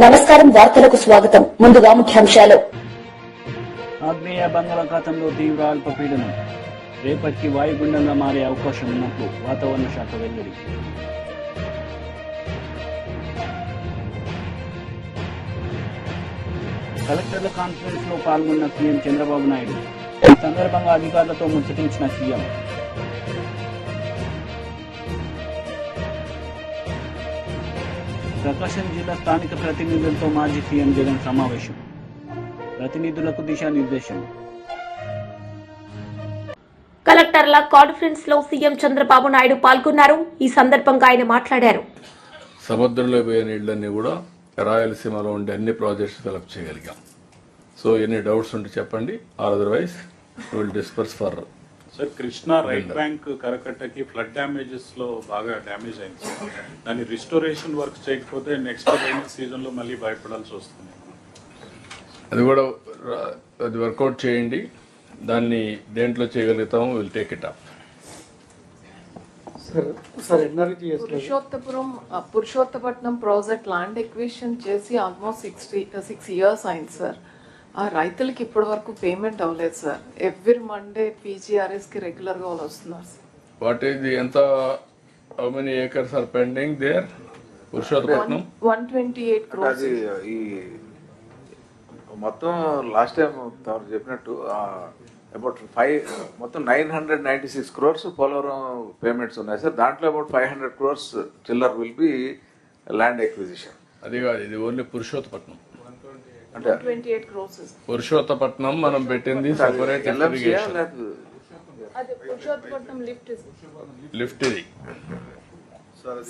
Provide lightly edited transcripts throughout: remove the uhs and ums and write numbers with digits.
నమస్కారం, వార్తలకు స్వాగతం. ముందుగా ముఖ్యాంశాలు. ఆగ్నేయ బంగాళాఖాతంలో తీవ్ర అల్పపీడనం రేపటికి వాయుగుండంగా మారే అవకాశం ఉన్నట్లు వాతావరణ శాఖ వెల్లడి. కలెక్టర్ల కాన్ఫరెన్స్ లో పాల్గొన్న సీఎం చంద్రబాబు నాయుడు. ఈ సందర్భంగా అధికారులతో ముచ్చటించిన సీఎం. ప్రకాశం జిల్లా స్థానిక ప్రతినిధులతో మాజీ సీఎం జగన్ సమావేశం. ప్రతినిధులకు దిశానిర్దేశం. కలెక్టర్ల కాన్ఫరెన్స్ లో సీఎం చంద్రబాబు నాయుడు పాల్గొన్నారు. ఈ సందర్భంగా ఆయన మాట్లాడారు. సముద్రంలో పోయే నీళ్లన్నీ కూడా రాయలసీమలో ఉండే అన్ని ప్రాజెక్ట్స్ డెవలప్ చేయగలిగాం. సో ఎన్ని డౌట్స్ ఉంటే చెప్పండి, or otherwise will disperse for. Sir, Krishna right bank కరకట్టకి ఫ్లడ్ డ్యామేజెస్ లో బాగా డ్యామేజ్ అయింది సార్. దాన్ని రిస్టోరేషన్ వర్క్ చేయకపోతే నెక్స్ట్ రైనింగ్ సీజన్ లో మళ్ళీ భయపడాల్సి వస్తుంది. అది వర్కౌట్ చేయండి. దాన్ని దేంట్లో చేయగలుగుతాము, will take it up. Purushottapatnam project land acquisition చేసి ఆల్మోస్ట్ 6 years అయింది సార్. ఆ రైతులకి ఇప్పటి వరకు పేమెంట్ అవ్వలేదు సార్. ఎవ్రీ మండే PGRS కి రెగ్యులర్ గా వాళ్ళు వస్తున్నారు సార్. వాట్ ఈస్ ది ఎంత, how many acres are pending there? Purushottapatnam 128 crores. ఈ మొత్తం లాస్ట్ టైం తమరు చెప్పినట్టు అబౌట్ 996 crores పోలవరం పేమెంట్స్ ఉన్నాయి సార్. దాంట్లో అబౌట్ 500 crores చిల్లర్ విల్ బి ల్యాండ్ ఎక్విజిషన్. అది కాదు, ఇది ఓన్లీ పురుషోత్తపట్నం. అంటే 128 crores. పురుషోత్తపట్నం మనం పెట్టింది సెపరేట్ ఇరిగేషన్. అది పురుషోత్తపట్నం లిఫ్ట్ ఇది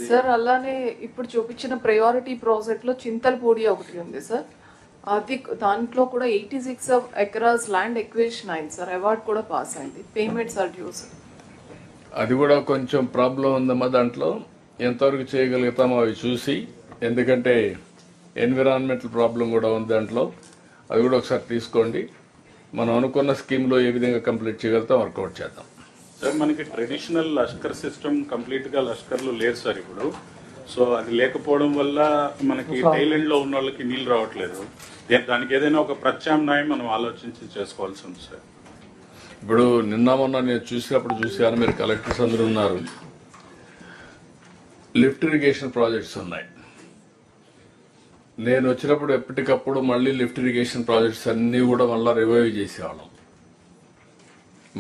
సార్. అలానే ఇప్పుడు చూపించిన ప్రయారిటీ ప్రాజెక్ట్ లో చింతలపూడి ఒకటి ఉంది సార్. అది దాంట్లో కూడా 86 acres ల్యాండ్ ఎక్విజిషన్ అయింది సార్. అవార్డ్ కూడా పాస్ అయింది. Payments are due sir. అది కూడా కొంచెం ప్రాబ్లం ఉందమ్మా. దాంట్లో ఎంతవరకు చేయగలుగుతామో అవి చూసి, ఎందుకంటే ఎన్విరాన్మెంటల్ ప్రాబ్లం కూడా ఉంది దాంట్లో. అది కూడా ఒకసారి తీసుకోండి. మనం అనుకున్న స్కీమ్లో ఏ విధంగా కంప్లీట్ చేయగలుగుతాం వర్కౌట్ చేద్దాం. సార్, మనకి ట్రెడిషనల్ లష్కర్ సిస్టమ్ కంప్లీట్ గా లష్కర్లు లేదు సార్ ఇప్పుడు. సో అది లేకపోవడం వల్ల మనకి టైలెండ్ లో ఉన్న వాళ్ళకి నీళ్లు రావట్లేదు. దానికి ఏదైనా ఒక ప్రత్యామ్నాయం మనం ఆలోచించి చేసుకోవాల్సి ఉంది సార్. ఇప్పుడు నిన్న మొన్న నేను చూసాను, మీరు కలెక్టర్స్ అందరూ ఉన్నారు. లిఫ్ట్ ఇరిగేషన్ ప్రాజెక్ట్స్ ఉన్నాయి. నేను వచ్చినప్పుడు ఎప్పటికప్పుడు మళ్ళీ లిఫ్ట్ ఇరిగేషన్ ప్రాజెక్ట్స్ అన్నీ కూడా మళ్ళీ రివైవ్ చేసేవాళ్ళం.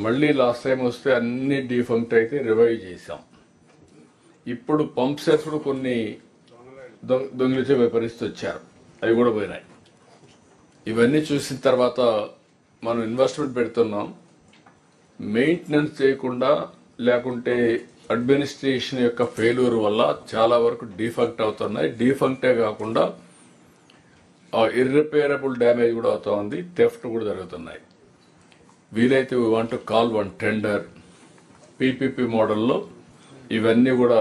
మళ్ళీ లాస్ట్ టైం వస్తే అన్ని డీఫంక్ట్ అయితే రివైవ్ చేసాం. ఇప్పుడు పంప్ సెట్స్ కూడా కొన్ని దొంగిలించే పరిస్థితి వచ్చారు, అవి కూడా పోయినాయి. ఇవన్నీ చూసిన తర్వాత మనం ఇన్వెస్ట్మెంట్ పెడుతున్నాం. మెయింటెనెన్స్ చేయకుండా, లేకుంటే అడ్మినిస్ట్రేషన్ యొక్క ఫెయిల్యూర్ వల్ల చాలా వరకు డీఫంక్ట్ అవుతున్నాయి. డీఫంక్టే కాకుండా ఇర్రిపేరబుల్ డ్యామేజ్ కూడా అవుతా ఉంది, థెఫ్ట్ కూడా జరుగుతున్నాయి. వీలైతే we want to call one tender PPP మోడల్లో ఇవన్నీ కూడా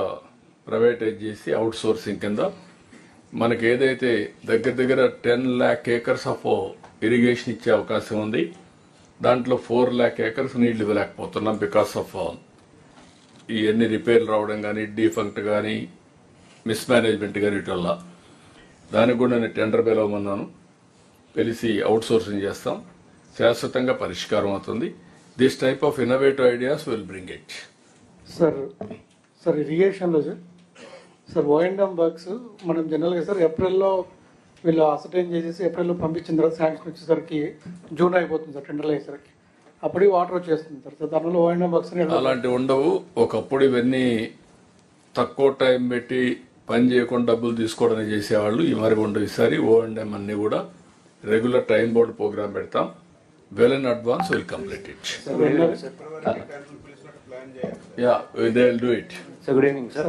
ప్రైవేటైజ్ చేసి అవుట్ సోర్సింగ్ కింద మనకి ఏదైతే దగ్గర 10 lakh acres ఆఫ్ ఇరిగేషన్ ఇచ్చే అవకాశం ఉంది. దాంట్లో 4 lakh acres నీళ్లు ఇవ్వలేకపోతున్నాం బికాస్ ఆఫ్ ఇవన్నీ రిపేర్లు రావడం కానీ, డీఫంక్ట్ కానీ, మిస్మేనేజ్మెంట్ కానీ వీటి వల్ల. దానికి కూడా నేను టెండర్ పిలవమన్నాను. పిలిచి అవుట్ సోర్సింగ్ చేస్తాం. శాశ్వతంగా పరిష్కారం అవుతుంది. This type of innovative ideas will bring it. Sir ఇరిగేషన్లో సార్ O&M వర్క్స్ మనం జనరల్గా సార్ ఏప్రిల్లో వీళ్ళు అసర్టైన్ చేసేసి ఏప్రిల్లో పంపించిన తర్వాత శాంక్షన్ వచ్చేసరికి జూన్ అయిపోతుంది సార్. టెండర్లు అయ్యేసరికి అప్పుడే వాటర్ వచ్చేస్తుంది సార్. దానివల్ల O&M వర్క్స్ అలాంటివి ఉండవు. ఒకప్పుడు ఇవన్నీ తక్కువ టైం పెట్టి పని చేయకుండా డబ్బులు తీసుకోవడానికి చేసేవాళ్ళు. ఈ మరి ఉండవు. ఈసారి O&M అన్ని కూడా రెగ్యులర్ టైం బోర్డ్ ప్రోగ్రామ్ పెడతాం. Well in advance will complete it. Yeah, they will do it. Sir, good evening, sir.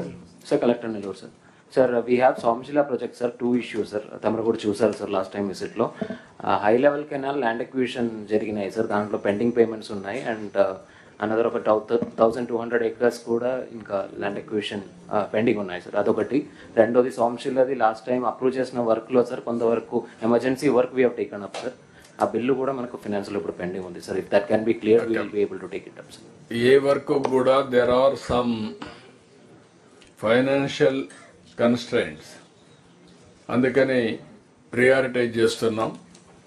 Sir, Collector Nellore, sir. Sir, we have Somashila project, sir. 2 issues, sir. Tamaru kuda chusaru, sir. Last time visit lo high level canal land acquisition jariginayi, sir. Dantlo pending payments unnayi, and another of 1200 acres kuda inka land acquisition pending unnayi, sir. Adokati. Rendodi Somashila di last time approve chesina work lo, sir. Konda varaku emergency work we have taken up, sir. ఆ bill కూడా మనకు financial ఇప్పుడు pending ఉంది sir. If that can be clear we will be able to take it up sir. ఏ work కూడా there are some financial constraints. అందుకని prioritise చేస్తున్నాం.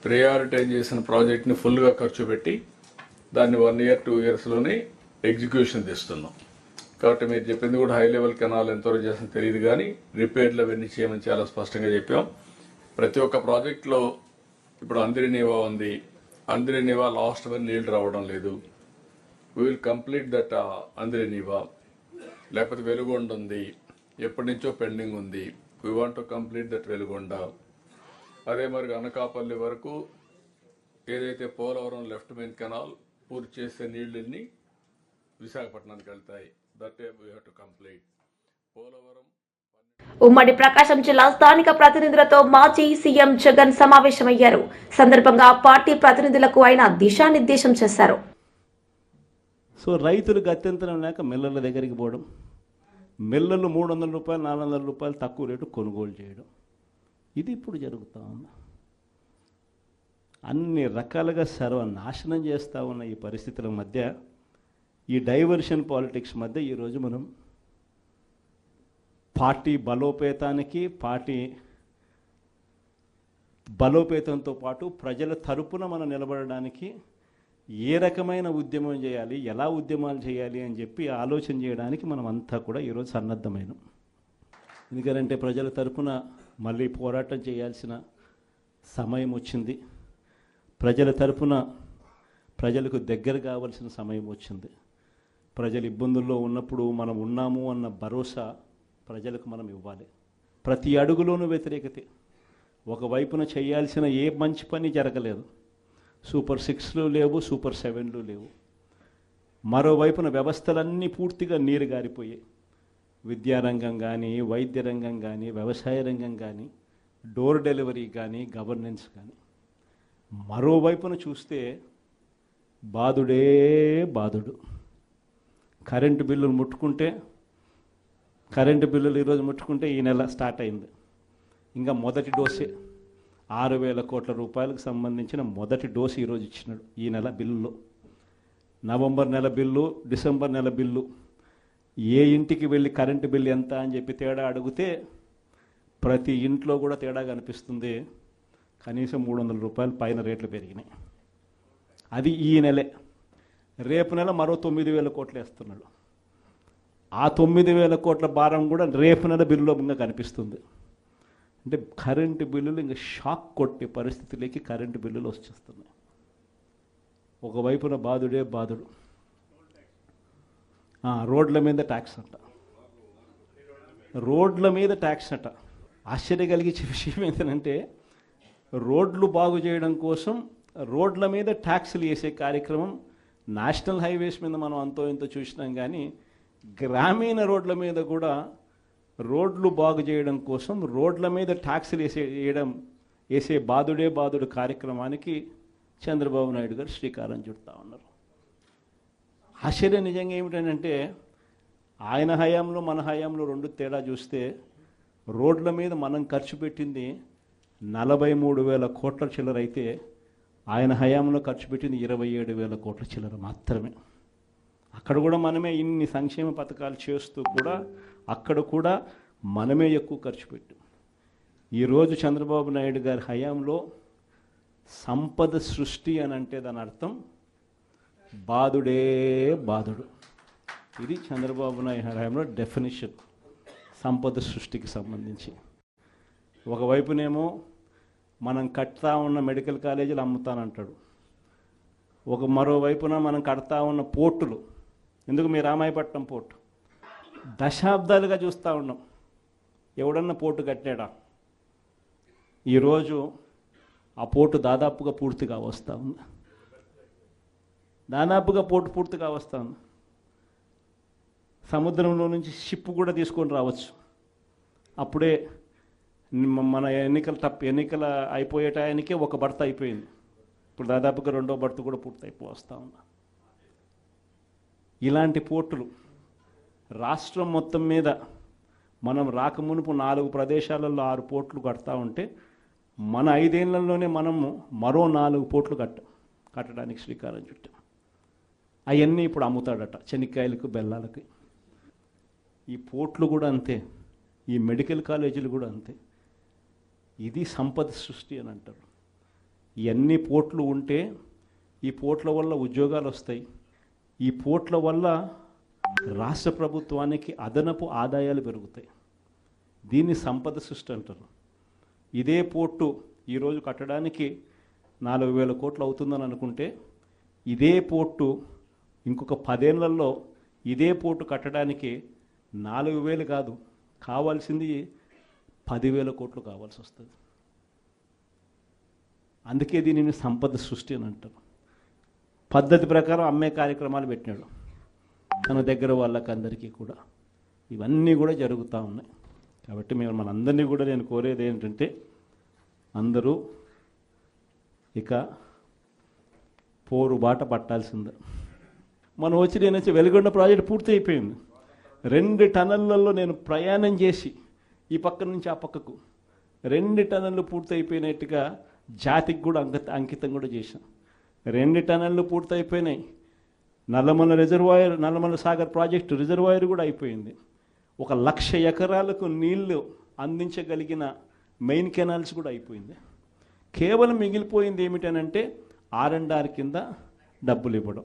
Prioritise చేసిన ప్రాజెక్ట్ని ఫుల్గా ఖర్చు పెట్టి దాన్ని 1 year 2 yearsలోనే ఎగ్జిక్యూషన్ తీస్తున్నాం. కాబట్టి మీరు చెప్పింది కూడా హై లెవెల్ కెనాల్ ఎంతవరకు చేసిన తెలియదు, కానీ రిపేర్లు అవన్నీ చేయమని చాలా స్పష్టంగా చెప్పాం. ప్రతి ఒక్క ప్రాజెక్టులో ఇప్పుడు అందిరినీవా ఉంది. అందిరినీవా లాస్ట్ వరకు నీళ్లు రావడం లేదు. వీ విల్ కంప్లీట్ దట్ అందిరినీవా. లేకపోతే వెలుగొండ ఉంది, ఎప్పటి నుంచో పెండింగ్ ఉంది. We want to complete that Veligonda. అదే మరి అనకాపల్లి వరకు ఏదైతే పోలవరం లెఫ్ట్ మెయిన్ కెనాల్ పూర్తి చేసే నీళ్ళన్నీ విశాఖపట్నానికి వెళ్తాయి. That we have to complete. Polavaram ఉమ్మడి ప్రకాశం జిల్లా స్థానిక ప్రతినిధులతో మాజీ సీఎం జగన్ సమావేశమయ్యారు. సందర్భంగా పార్టీ ప్రతినిధులకు ఆయన దిశానిర్దేశం చేశారు. సో రైతులు గత్యంతరం లేక మిల్లర్ల దగ్గరికి పోవడం, మిల్లర్లు 300 రూపాయలు 400 రూపాయలు తక్కువ రేటు కొనుగోలు చేయడం, ఇది ఇప్పుడు జరుగుతూ ఉంది. అన్ని రకాలుగా సర్వనాశనం చేస్తూ ఉన్న ఈ పరిస్థితుల మధ్య, ఈ డైవర్షన్ పాలిటిక్స్ మధ్య ఈరోజు మనం పార్టీ బలోపేతానికి, పార్టీ బలోపేతంతో పాటు ప్రజల తరపున మనం నిలబడడానికి ఏ రకమైన ఉద్యమం చేయాలి, ఎలా ఉద్యమాలు చేయాలి అని చెప్పి ఆలోచన చేయడానికి మనం అంతా కూడా ఈరోజు సన్నద్ధమైనాం. ఎందుకంటే ప్రజల తరపున మళ్ళీ పోరాటం చేయాల్సిన సమయం వచ్చింది. ప్రజల తరపున ప్రజలకు దగ్గర కావాల్సిన సమయం వచ్చింది. ప్రజలు ఇబ్బందుల్లో ఉన్నప్పుడు మనం ఉన్నాము అన్న భరోసా ప్రజలకు మనం ఇవ్వాలి. ప్రతి అడుగులోనూ వ్యతిరేకతే. ఒకవైపున చేయాల్సిన ఏ మంచి పని జరగలేదు. సూపర్ 6లు లేవు, సూపర్ 7లు లేవు. మరోవైపున వ్యవస్థలన్నీ పూర్తిగా నీరు గారిపోయాయి. విద్యారంగం కానీ, వైద్య రంగం కానీ, వ్యవసాయ రంగం కానీ, డోర్ డెలివరీ కానీ, గవర్నెన్స్ కానీ. మరోవైపున చూస్తే బాధుడే బాధుడు. కరెంటు బిల్లులు ముట్టుకుంటే, కరెంటు బిల్లులు ఈరోజు ముట్టుకుంటే ఈ నెల స్టార్ట్ అయింది. ఇంకా మొదటి డోసే 6,000 కోట్ల రూపాయలకు సంబంధించిన మొదటి డోసు ఈరోజు ఇచ్చినాడు ఈ నెల బిల్లులో. నవంబర్ నెల బిల్లు, డిసెంబర్ నెల బిల్లు, ఏ ఇంటికి వెళ్ళి కరెంటు బిల్లు ఎంత అని చెప్పి తేడా అడిగితే ప్రతి ఇంట్లో కూడా తేడా కనిపిస్తుంది. కనీసం 300 రూపాయలు పైన రేట్లు పెరిగినాయి. అది ఈ నెలే. రేపు నెల మరో 9,000 కోట్లు వేస్తున్నాడు. ఆ 9,000 కోట్ల భారం కూడా రేపు నెల బిల్లులో ఇంకా కనిపిస్తుంది. అంటే కరెంటు బిల్లులు ఇంకా షాక్ కొట్టే పరిస్థితిలోకి కరెంటు బిల్లులు వచ్చేస్తున్నాయి. ఒకవైపున బాధుడే బాధుడు. రోడ్ల మీద ట్యాక్స్ అంట, రోడ్ల మీద ట్యాక్స్ అంట. ఆశ్చర్య కలిగించే విషయం ఏంటంటే, రోడ్లు బాగు చేయడం కోసం రోడ్ల మీద ట్యాక్సులు వేసే కార్యక్రమం నేషనల్ హైవేస్ మీద మనం అంతో ఇంతో చూసినాం, కానీ గ్రామీణ రోడ్ల మీద కూడా రోడ్లు బాగు చేయడం కోసం రోడ్ల మీద ట్యాక్సులు వేసే బాధుడే బాధుడు కార్యక్రమానికి చంద్రబాబు నాయుడు గారు శ్రీకారం చుడతా ఉన్నారు. ఆశ్చర్యం నిజంగా ఏమిటంటే, ఆయన హయాంలో మన హయాంలో రెండు తేడా చూస్తే, రోడ్ల మీద మనం ఖర్చు పెట్టింది 43,000 కోట్ల చిల్లర అయితే ఆయన హయాంలో ఖర్చు పెట్టింది 27,000 కోట్ల చిల్లర మాత్రమే. అక్కడ కూడా మనమే ఇన్ని సంక్షేమ పథకాలు చేస్తూ కూడా అక్కడ కూడా మనమే ఎక్కువ ఖర్చు పెట్టాం. ఈరోజు చంద్రబాబు నాయుడు గారి హయాంలో సంపద సృష్టి అని అంటే దాని అర్థం బాధుడే బాధుడు. ఇది చంద్రబాబు నాయుడు హయాంలో డెఫినిషన్ సంపద సృష్టికి సంబంధించి. ఒకవైపునేమో మనం కడతా ఉన్న మెడికల్ కాలేజీలు అమ్ముతానంటాడు. మరోవైపున మనం కడతా ఉన్న పోర్టులు, ఎందుకు మీ రామాయపట్నం పోర్టు దశాబ్దాలుగా చూస్తూ ఉన్నాం. ఎవడన్నా పోర్టు కట్టాడా? ఈరోజు ఆ పోర్టు దాదాపుగా పూర్తిగా వస్తూ ఉంది. దాదాపుగా పోర్టు పూర్తిగా వస్తూ ఉంది. సముద్రంలో నుంచి షిప్ కూడా తీసుకొని రావచ్చు. అప్పుడే మన ఎన్నికల అయిపోయే టయానికే ఒక బర్త అయిపోయింది. ఇప్పుడు దాదాపుగా రెండో బర్త కూడా పూర్తయిపోస్తూ ఉంది. ఇలాంటి పోర్టులు రాష్ట్రం మొత్తం మీద మనం రాకమునుపు 4 ప్రదేశాలలో 6 పోర్టులు కడతా ఉంటే, మన 5 ఏళ్లలోనే మనము మరో 4 పోర్టులు కట్టడానికి శ్రీకారం చుట్టాం. అవన్నీ ఇప్పుడు అమ్ముతాడట చెనిక్కాయలకు, బెల్లాలకి. ఈ పోర్టులు కూడా అంతే, ఈ మెడికల్ కాలేజీలు కూడా అంతే. ఇది సంపద సృష్టి అని అంటారు. ఇవన్నీ పోర్ట్లు ఉంటే ఈ పోర్ట్ల వల్ల ఉద్యోగాలు వస్తాయి, ఈ పోర్ట్ల వల్ల రాష్ట్ర ప్రభుత్వానికి అదనపు ఆదాయాలు పెరుగుతాయి. దీన్ని సంపద సృష్టి అంటారు. ఇదే పోర్టు ఈరోజు కట్టడానికి 4,000 కోట్లు అవుతుందని అనుకుంటే ఇదే పోర్టు ఇంకొక 10 ఏళ్లలో ఇదే పోర్టు కట్టడానికి 4,000 కాదు, కావాల్సింది 10,000 కోట్లు కావాల్సి వస్తుంది. అందుకే దీనిని సంపద సృష్టి అని అంటారు. పద్ధతి ప్రకారం అమ్మే కార్యక్రమాలు పెట్టినాడు తన దగ్గర వాళ్ళకి అందరికీ కూడా. ఇవన్నీ కూడా జరుగుతూ ఉన్నాయి. కాబట్టి మనందరినీ కూడా నేను కోరేది ఏంటంటే అందరూ ఇక పోరుబాట పట్టాల్సిందే. మనం నేను వచ్చి వెలుగొండ ప్రాజెక్ట్ పూర్తి అయిపోయింది. 2 టన్నులలో నేను ప్రయాణం చేసి ఈ పక్క నుంచి ఆ పక్కకు 2 టన్నులు పూర్తి అయిపోయినట్టుగా జాతికి కూడా అంకితం కూడా చేశాం. 2 టన్నులు పూర్తి అయిపోయినాయి. నల్లమల సాగర్ ప్రాజెక్టు రిజర్వాయర్ కూడా అయిపోయింది. 1,00,000 ఎకరాలకు నీళ్లు అందించగలిగిన మెయిన్ కెనాల్స్ కూడా అయిపోయింది. కేవలం మిగిలిపోయింది ఏమిటనంటే R&R కింద డబ్బులు ఇవ్వడం.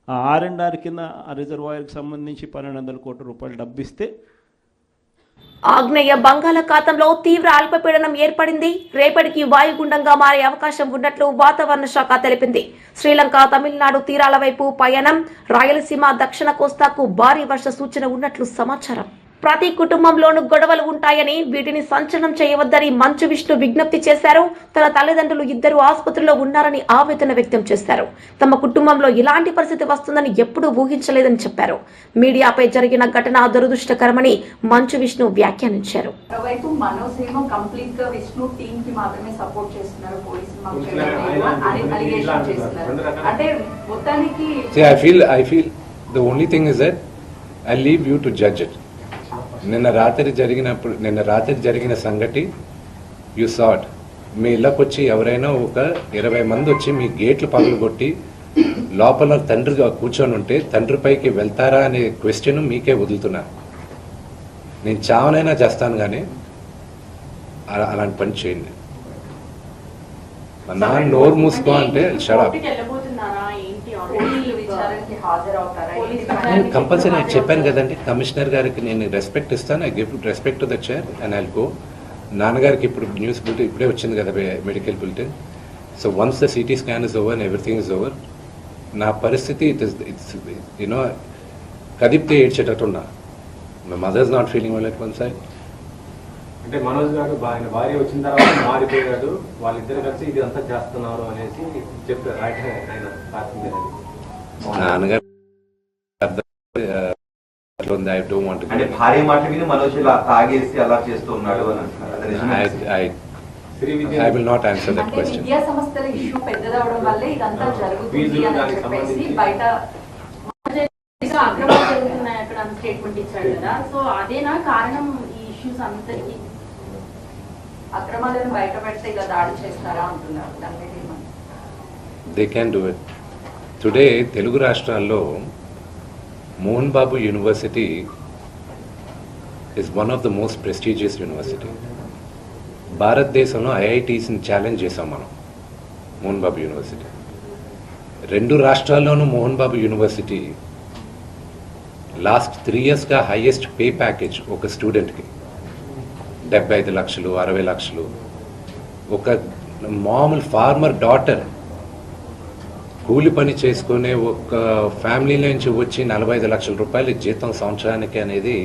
ఆ R&R కింద ఆ రిజర్వాయర్కి సంబంధించి 1,200 కోట్ల రూపాయలు డబ్బు ఇస్తే ఆగ్నేయ బంగాళాఖాతంలో తీవ్ర అల్పపీడనం ఏర్పడింది. రేపటికి వాయుగుండంగా మారే అవకాశం ఉన్నట్లు వాతావరణ శాఖ తెలిపింది. శ్రీలంక, తమిళనాడు తీరాల వైపు పయనం, రాయలసీమ, దక్షిణ కోస్తాకు భారీ వర్ష సూచన ఉన్నట్లు సమాచారం. ప్రతి కుటుంబంలోనూ గొడవలు ఉంటాయని, వీటిని సంచలనం చేయవద్దని మంచు విష్ణు విజ్ఞప్తి చేశారు. తన తల్లిదండ్రులు 2 ఆసుపత్రిలో ఉన్నారని ఆవేదన వ్యక్తం చేశారు. తమ కుటుంబంలో ఇలాంటి పరిస్థితి వస్తుందని ఎప్పుడూ ఊహించలేదని చెప్పారు. మీడియాపై జరిగిన ఘటన దురదృష్టకరమని మంచు విష్ణు వ్యాఖ్యానించారు. నిన్న రాత్రి జరిగిన సంగతి యు సాట్. మీ ఇళ్ళకి వచ్చి ఎవరైనా ఒక 20 మంది వచ్చి మీ గేట్లు పగలగొట్టి లోపల తండ్రి కూర్చొని ఉంటే తండ్రిపైకి వెళ్తారా అనే క్వశ్చన్ మీకే వదులుతున్నా. నేను చావనైనా చేస్తాను కానీ అలాంటి పని చేయండి. నా నోరు మూసుకో అంటే షడప్. నేను కంపల్సరీ చెప్పాను కదండి, కమిషనర్ గారికి నేను రెస్పెక్ట్ ఇస్తాను. I give respect to the chair and I'll go. నాన్నగారికి ఇప్పుడు న్యూస్ బులెటిన్ ఇప్పుడే వచ్చింది కదా, medical bulletin. So once the CT scan is over and everything is over, నా పరిస్థితి ఇట్స్ యూనో కదిపితే ఏడ్చేటట్టున్నా. My mother is not feeling well at one side. అంటే మనోజ్ గారు ఆయన భార్య వచ్చిన తర్వాత మారిపోయాడు, వాళ్ళిద్దరు కలిసి ఇది అంతా చేస్తున్నారు అనేసి చెప్పారు. ఆయన నాన్నగారు భార్య మాట విని మనోజ్ తాగేసి అలా చేస్తూ ఉన్నాడు అని I will not answer that question. విద్యా సంస్థల ఇష్యూ పెద్దదవడం వల్లే ఇదంతా జరుగుతుంది అని చెప్పేసి బయట అక్రమాలు జరుగుతున్నాయి అక్కడ స్టేట్మెంట్ ఇచ్చాడు కదా. సో అదేనా కారణం ఈ ఇష్యూస్ అంతటికి? అక్రమాలను బయట పెడితే ఇలా దాడి చేస్తారా అంటున్నారు. దాని మీద They can do it. Today Telugu రాష్ట్రాల్లో Mohan Babu university is one of the most prestigious university. భారతదేశంలో ఐఐటీస్ని ఛాలెంజ్ చేసాం మనం. మోహన్ బాబు యూనివర్సిటీ 2 రాష్ట్రాల్లోనూ మోహన్ బాబు యూనివర్సిటీ లాస్ట్ 3 yearsగా హైయెస్ట్ పే ప్యాకేజ్ ఒక స్టూడెంట్కి 75 లక్షలు 60 లక్షలు. ఒక మామూలు ఫార్మర్ డాటర్ కూలి పని చేసుకునే ఒక ఫ్యామిలీ నుంచి వచ్చి 45 లక్షల రూపాయలు జీతం సంవత్సరానికి అనేది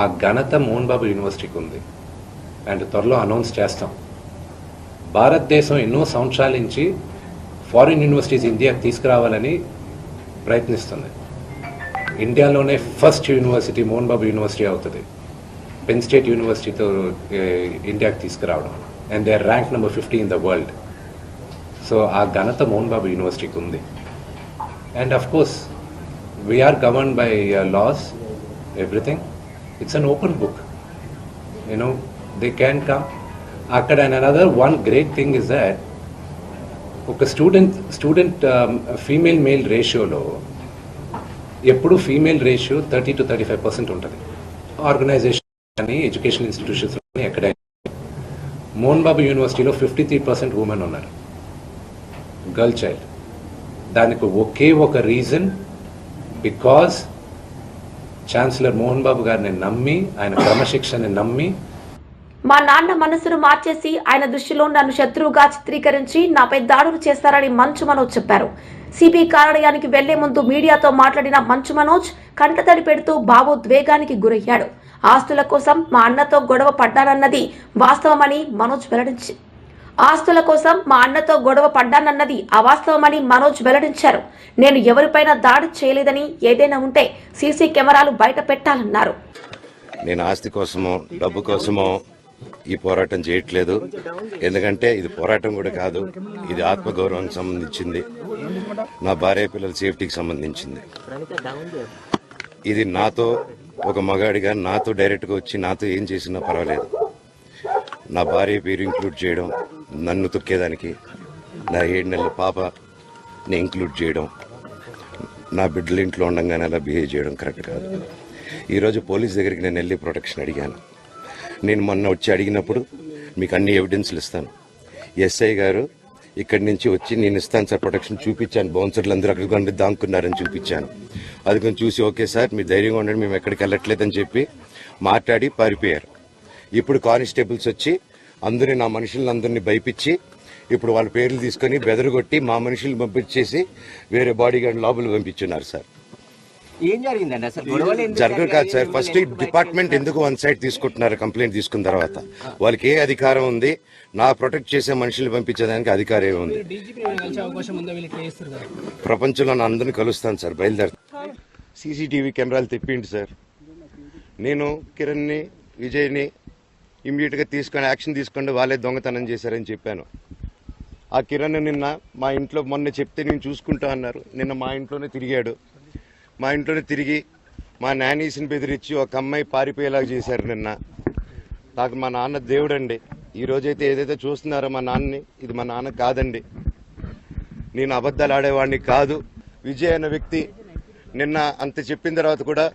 ఆ ఘనత మోహన్ బాబు యూనివర్సిటీకి ఉంది. అండ్ త్వరలో అనౌన్స్ చేస్తాం. భారతదేశం ఎన్నో సంవత్సరాల నుంచి ఫారిన్ యూనివర్సిటీస్ ఇండియాకి తీసుకురావాలని ప్రయత్నిస్తుంది. ఇండియాలోనే first university Mohan Babu university అవుతుంది. పెన్ స్టేట్ యూనివర్సిటీతో ఇండియాకి తీసుకురావడం. And they are rank number 50 in the world. So ఆ ఘనత మోహన్ బాబు యూనివర్సిటీకి ఉంది. And of course we are governed by laws, everything. It's an open book, you know they can come. అక్కడ and another one great thing is that ఒక student female male రేషియోలో ఎప్పుడు female ratio 30 to 35% ఉంటుంది. Organisation కానీ ఎడ్యుకేషన్ ఇన్స్టిట్యూషన్స్ కానీ ఎక్కడైనా మోహన్ బాబు యూనివర్సిటీలో 53% women ఉన్నారు, గర్ల్ చైల్డ్. దానికి ఒకే ఒక reason, because chancellor Mohan Babu గారిని నమ్మి, ఆయన క్రమశిక్షణని నమ్మి. మా నాన్న మనసును మార్చేసి ఆయన దృష్టిలో నన్ను శత్రువుగా చిత్రీకరించి నాపై దాడులు చేస్తారని మంచు మనోజ్ చెప్పారు. సిపి కార్యాలయానికి వెళ్లే ముందు మీడియాతో మాట్లాడిన మంచు మనోజ్ కంటతడి పెడుతూ భావోద్వేగానికి గురయ్యాడు. ఆస్తుల కోసం మా అన్నతో గొడవ పడ్డానన్నది వాస్తవమని మనోజ్ వెల్లడించి అవాస్తవమని మనోజ్ వెల్లడించారు. నేను ఎవరిపైన దాడి చేయలేదని, ఏదైనా ఉంటే సీసీ కెమెరాలు బయట పెట్టాలన్నారు. నేను ఆస్తి కోసమో డబ్బు కోసమో ఈ పోరాటం చేయట్లేదు. ఎందుకంటే ఇది పోరాటం కూడా కాదు, ఇది ఆత్మగౌరవానికి సంబంధించింది, నా భార్య పిల్లల సేఫ్టీకి సంబంధించింది. ఇది నాతో ఒక మగాడిగా నాతో డైరెక్ట్గా వచ్చి నాతో ఏం చేసినా పర్వాలేదు. నా భార్య పేరు ఇంక్లూడ్ చేయడం, నన్ను తొక్కేదానికి, నా 7 నెలల పాపని ఇంక్లూడ్ చేయడం, నా బిడ్డల ఇంట్లో ఉండగానే అలా బిహేవ్ చేయడం కరెక్ట్ కాదు. ఈరోజు పోలీస్ దగ్గరికి నేను వెళ్ళి ప్రొటెక్షన్ అడిగాను. నేను మొన్న వచ్చి అడిగినప్పుడు మీకు అన్ని ఎవిడెన్స్లు ఇస్తాను, ఎస్ఐ గారు ఇక్కడి నుంచి వచ్చి నేను ఇస్తాను సార్ ప్రొటెక్షన్ చూపించాను, బౌన్సర్లు అందరూ అక్కడికి దాక్కున్నారని చూపించాను. అది కొంచెం చూసి ఓకే సార్ మీరు ధైర్యంగా ఉండండి, మేము ఎక్కడికి వెళ్ళట్లేదని చెప్పి మాట్లాడి పారిపోయారు. ఇప్పుడు కానిస్టేబుల్స్ వచ్చి అందరినీ, నా మనుషులందరినీ భయపించి ఇప్పుడు వాళ్ళ పేర్లు తీసుకొని బెదరగొట్టి మా మనుషులు పంపించేసి వేరే బాడీ గార్డ్ లోపల పంపించున్నారు సార్. ఏం జరిగిందండి అసలు? జరగదు కాదు సార్. ఫస్ట్ డిపార్ట్మెంట్ ఎందుకు వన్ సైడ్ తీసుకుంటున్నారు? కంప్లైంట్ తీసుకున్న తర్వాత వాళ్ళకి ఏ అధికారం ఉంది? నా ప్రొటెక్ట్ చేసే మనుషులు పంపించేదానికి అధికారం ఏముంది? ప్రపంచంలో నా అందరినీ కలుస్తాను సార్, బయలుదేరుతాను. సీసీటీవీ కెమెరాలు తెప్పిండి సార్. నేను కిరణ్ని, విజయ్ని ఇమ్మీడియట్గా తీసుకొని యాక్షన్ తీసుకోండి, వాళ్ళే దొంగతనం చేశారని చెప్పాను. ఆ కిరణ్ నిన్న మా ఇంట్లో మొన్న చెప్తే నేను చూసుకుంటా అన్నారు. నిన్న మా ఇంట్లోనే తిరిగాడు. మా ఇంట్లోనే తిరిగి మా నానీస్ని బెదిరించి ఒక అమ్మాయి పారిపోయేలాగా చేశారు నిన్న. నాకు మా నాన్న దేవుడండి. ఈ రోజైతే ఏదైతే చూస్తున్నారో మా నాన్నని, ఇది మా నాన్న కాదండి. నేను అబద్ధాలు ఆడేవాడిని కాదు. విజయ్ అనే వ్యక్తి నిన్న అంత చెప్పిన తర్వాత కూడా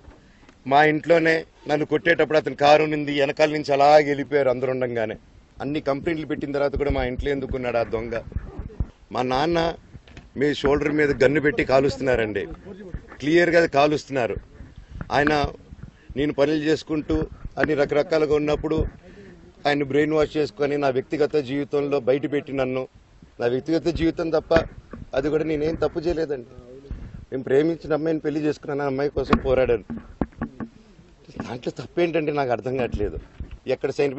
మా ఇంట్లోనే నన్ను కొట్టేటప్పుడు అతని కారు నింది వెనకాల నుంచి అలాగే వెళ్ళిపోయారు అందరు ఉండగానే. అన్ని కంప్లైంట్లు పెట్టిన తర్వాత కూడా మా ఇంట్లో ఎందుకున్నాడు ఆ దొంగ? మా నాన్న మీ షోల్డర్ మీద గన్ను పెట్టి కాలుస్తున్నారండి, క్లియర్గా కాలుస్తున్నారు. ఆయన నేను పనులు చేసుకుంటూ అన్ని రకరకాలుగా ఉన్నప్పుడు ఆయన బ్రెయిన్ వాష్ చేసుకొని నా వ్యక్తిగత జీవితంలో బయటపెట్టి నన్ను, నా వ్యక్తిగత జీవితం తప్ప అది కూడా నేనేం తప్పు చేయలేదండి. నేను ప్రేమించిన అమ్మాయిని పెళ్లి చేసుకున్నాను, అమ్మాయి కోసం పోరాడాను. దాంట్లో తప్పేంటంటే నాకు అర్థం కావట్లేదు. ఎక్కడ సైన్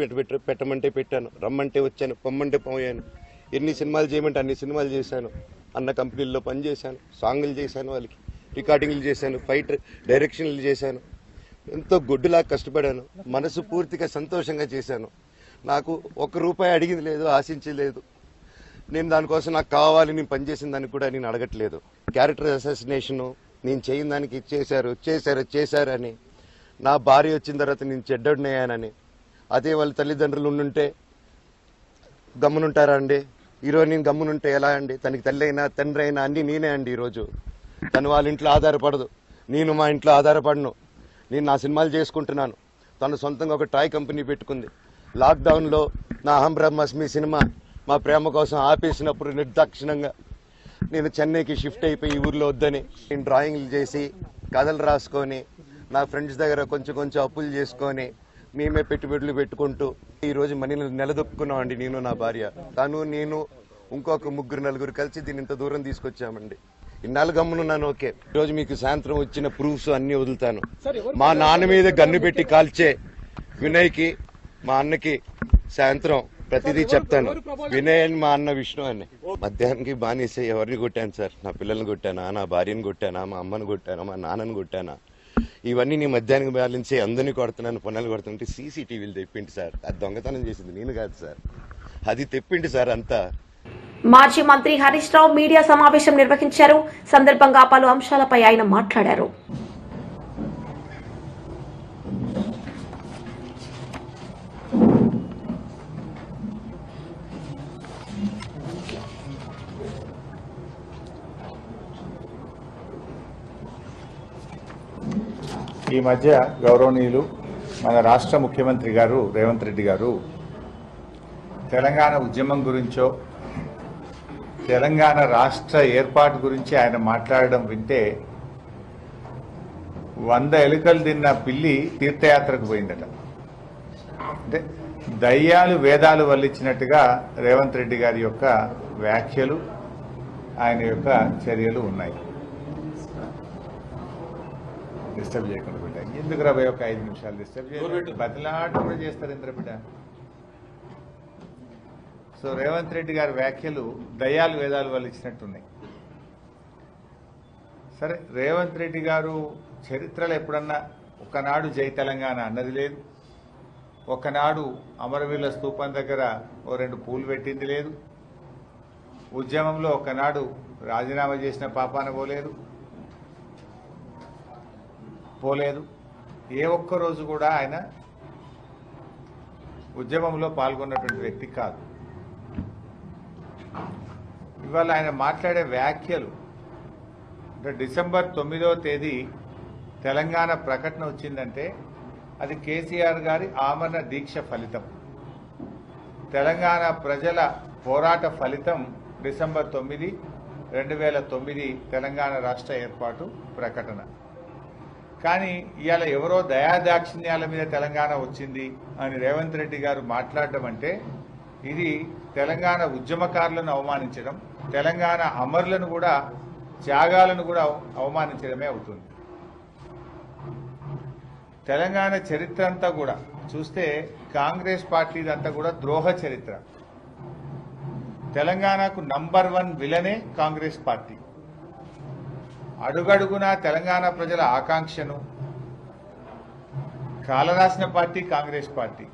పెట్టమంటే పెట్టాను, రమ్మంటే వచ్చాను, పొమ్మంటే పోయాను. ఎన్ని సినిమాలు చేయమంటే అన్ని సినిమాలు చేశాను. అన్న కంపెనీల్లో పనిచేశాను, సాంగులు చేశాను, వాళ్ళకి రికార్డింగ్లు చేశాను, ఫైట్ డైరెక్షన్లు చేశాను. ఎంతో గొడ్డులా కష్టపడాను, మనసు పూర్తిగా సంతోషంగా చేశాను. నాకు ₹1 అడిగింది లేదు, ఆశించలేదు. నేను దానికోసం నాకు కావాలి, నేను పనిచేసిన దానికి కూడా నేను అడగట్లేదు. క్యారెక్టర్ అసాసినేషను నేను చేయని దానికి చేశారు అని, నా భార్య వచ్చిన తర్వాత నేను చెడ్డోడినయ్యానని. అదే వాళ్ళ తల్లిదండ్రులు ఉండుంటే గమ్మునుంటారా అండి? ఈరోజు నేను గమ్మునుంటే ఎలా అండి? తనకి తల్లి అయినా తండ్రి అయినా అన్నీ నేనే అండి. ఈరోజు తను వాళ్ళ ఇంట్లో ఆధారపడదు, నేను మా ఇంట్లో ఆధారపడను. నేను నా సినిమాలు చేసుకుంటున్నాను. తను సొంతంగా ఒక టాయ్ కంపెనీ పెట్టుకుంది. లాక్డౌన్లో నా అహం బ్రహ్మస్మి సినిమా మా ప్రేమ కోసం ఆపేసినప్పుడు నిర్దాక్షిణంగా నేను చెన్నైకి షిఫ్ట్ అయిపోయి ఈ ఊర్లో వద్దని నేను డ్రాయింగ్లు చేసి కథలు రాసుకొని నా ఫ్రెండ్స్ దగ్గర కొంచెం అప్పులు చేసుకొని మేమే పెట్టుబడులు పెట్టుకుంటూ ఈరోజు మనీని నిలదొక్కున్నాం అండి. నేను, నా భార్య, తను, నేను, ఇంకొక 3-4 కలిసి దీన్ని ఇంత దూరం తీసుకొచ్చామండి. ఇన్నాళ్ళు గమ్మునున్నాను. ఓకే, ఈరోజు మీకు సాయంత్రం వచ్చిన ప్రూఫ్స్ అన్ని వదులుతాను. మా నాన్న మీద గన్ను పెట్టి కాల్చే వినయ్కి, మా అన్నకి సాయంత్రం ప్రతిదీ చెప్తాను. వినయ్ అని మా అన్న విష్ణు అని. మధ్యాహ్నానికి బానేసే ఎవరిని కొట్టాను సార్? నా పిల్లల్ని కొట్టానా, నా భార్యను కొట్టానా, మా అమ్మని కొట్టానా, మా నాన్నని కొట్టానా? ఇవన్నీ నీ మధ్యాహ్నం బ్యాలెన్సే అందరినీ కొడుతున్నాను, పొన్నాలు కొడుతుంటే సీసీటీవీలు తెప్పిండి సార్. అది దొంగతనం చేసింది నేను కాదు సార్, అది తెప్పిండి సార్ అంతా. మాజీ మంత్రి హరీష్ రావు మీడియా సమావేశం నిర్వహించారు. సందర్భంగా పలు అంశాలపై ఆయన మాట్లాడారు. ఈ మధ్య గౌరవనీయులు మన రాష్ట్ర ముఖ్యమంత్రి గారు రేవంత్ రెడ్డి గారు తెలంగాణ ఉద్యమం గురించో తెలంగాణ రాష్ట్ర ఏర్పాటు గురించి ఆయన మాట్లాడడం వింటే 100 ఎలుకలు తిన్న పిల్లి తీర్థయాత్రకు పోయిందట. అంటే దయ్యాలు వేదాలు వల్లించినట్టుగా రేవంత్ రెడ్డి గారి యొక్క వ్యాఖ్యలు, ఆయన యొక్క చర్యలు ఉన్నాయి. డిస్టర్బ్ చేయకుండా బిడ్డ, ఎందుకు 5 నిమిషాలు డిస్టర్బ్ చేయాలి? బతిలాట కూడా చేస్తారు ఇంద్ర బిడ్డ. సో రేవంత్ రెడ్డి గారి వ్యాఖ్యలు దయ్యాలు వేదాలు వల్లించినట్టున్నాయి. సరే, రేవంత్ రెడ్డి గారు చరిత్రలో ఎప్పుడన్నా ఒకనాడు జై తెలంగాణ అన్నది లేదు, ఒకనాడు అమరవీరుల స్తూపం దగ్గర 2 పూలు పెట్టింది లేదు, ఉద్యమంలో ఒకనాడు రాజీనామా చేసిన పాపాన పోలేదు. ఏ ఒక్క రోజు కూడా ఆయన ఉద్యమంలో పాల్గొన్నటువంటి వ్యక్తి కాదు. ఇవాళ ఆయన మాట్లాడే వ్యాఖ్యలు, అంటే డిసెంబర్ 9వ తేదీ తెలంగాణ ప్రకటన వచ్చిందంటే అది కేసీఆర్ గారి ఆమరణ దీక్ష ఫలితం, తెలంగాణ ప్రజల పోరాట ఫలితం. డిసెంబర్ 9, 2009 తెలంగాణ రాష్ట్ర ఏర్పాటు ప్రకటన. కానీ ఇవాళ ఎవరో దయాదాక్షిణ్యాల మీద తెలంగాణ వచ్చింది అని రేవంత్ రెడ్డి గారు మాట్లాడడం అంటే ఇది తెలంగాణ ఉద్యమకారులను అవమానించడం, తెలంగాణ అమరులను కూడా, త్యాగాలను కూడా అవమానించడమే అవుతుంది. తెలంగాణ చరిత్ర అంతా కూడా చూస్తే కాంగ్రెస్ పార్టీదంతా కూడా ద్రోహ చరిత్ర. తెలంగాణకు నంబర్ 1 విలనే కాంగ్రెస్ పార్టీ. అడుగడుగునా తెలంగాణ ప్రజల ఆకాంక్షను కాలరాసిన పార్టీ కాంగ్రెస్ పార్టీ.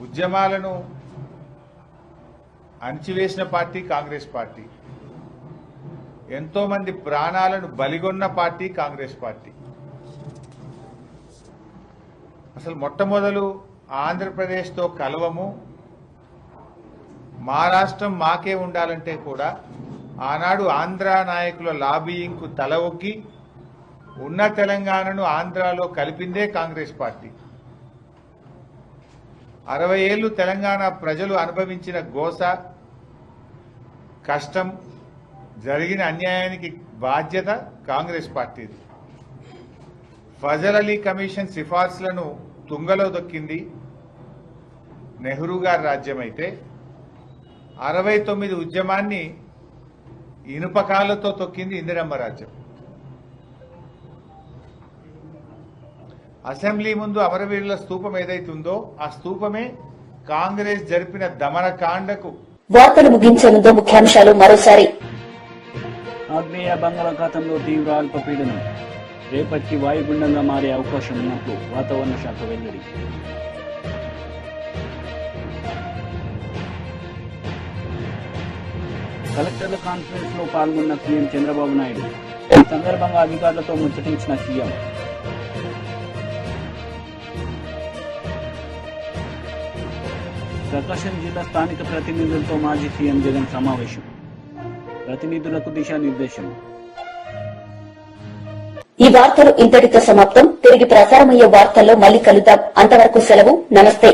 ఉద్యమాలను అణచివేసిన పార్టీ కాంగ్రెస్ పార్టీ. ఎంతో మంది ప్రాణాలను బలిగొన్న పార్టీ కాంగ్రెస్ పార్టీ. అసలు మొట్టమొదలు ఆంధ్రప్రదేశ్తో కలవము, మా రాష్ట్రం మాకే ఉండాలంటే కూడా ఆనాడు ఆంధ్ర నాయకుల లాబీయింగ్కు తల ఒగ్గి ఉన్న తెలంగాణను ఆంధ్రాలో కలిపిందే కాంగ్రెస్ పార్టీ. 60 ఏళ్లు తెలంగాణ ప్రజలు అనుభవించిన గోస, కష్టం, జరిగిన అన్యాయానికి బాధ్యత కాంగ్రెస్ పార్టీది. ఫజల్ అలీ కమిషన్ సిఫార్సులను తుంగలో దొక్కింది నెహ్రూ గారి రాజ్యం అయితే 69 ఉద్యమాన్ని ఇనుపకాలతో తొక్కింది ఇందిరమ్మ రాజ్యం. అసెంబ్లీ ముందు అమరవీరుల స్తూపం ఏదైతుందో ఆ స్తూపమే కాంగ్రెస్ జరిపిన దమనకాండకు. వార్తలు ముగించే ముందు ముఖ్యాంశాలు మరోసారి. ఆగ్నేయ బంగాళాఖాతంలో తీవ్ర అల్పపీడనం, రేపటికి వాయుగుండంగా మారే అవకాశం ఉన్నట్లు వాతావరణ శాఖ వెల్లడి. కలెక్టర్ల కాన్ఫరెన్స్ లో పాల్గొన్న సీఎం చంద్రబాబు నాయుడు. ఈ సందర్భంగా అధికారులతో ముచ్చటించిన సీఎం. ప్రకాశం జిల్లా స్థానిక ప్రతినిధులతో మాజీ సీఎం జగన్ సమావేశం. ప్రతినిధులకు దిశానిర్దేశం. ఈ వార్తలు ఇంతటితో సమాప్తం. తిరిగి ప్రసారమయ్యే వార్తల్లో మళ్ళీ కలుద్దాం. అంతవరకు సెలవు. నమస్తే.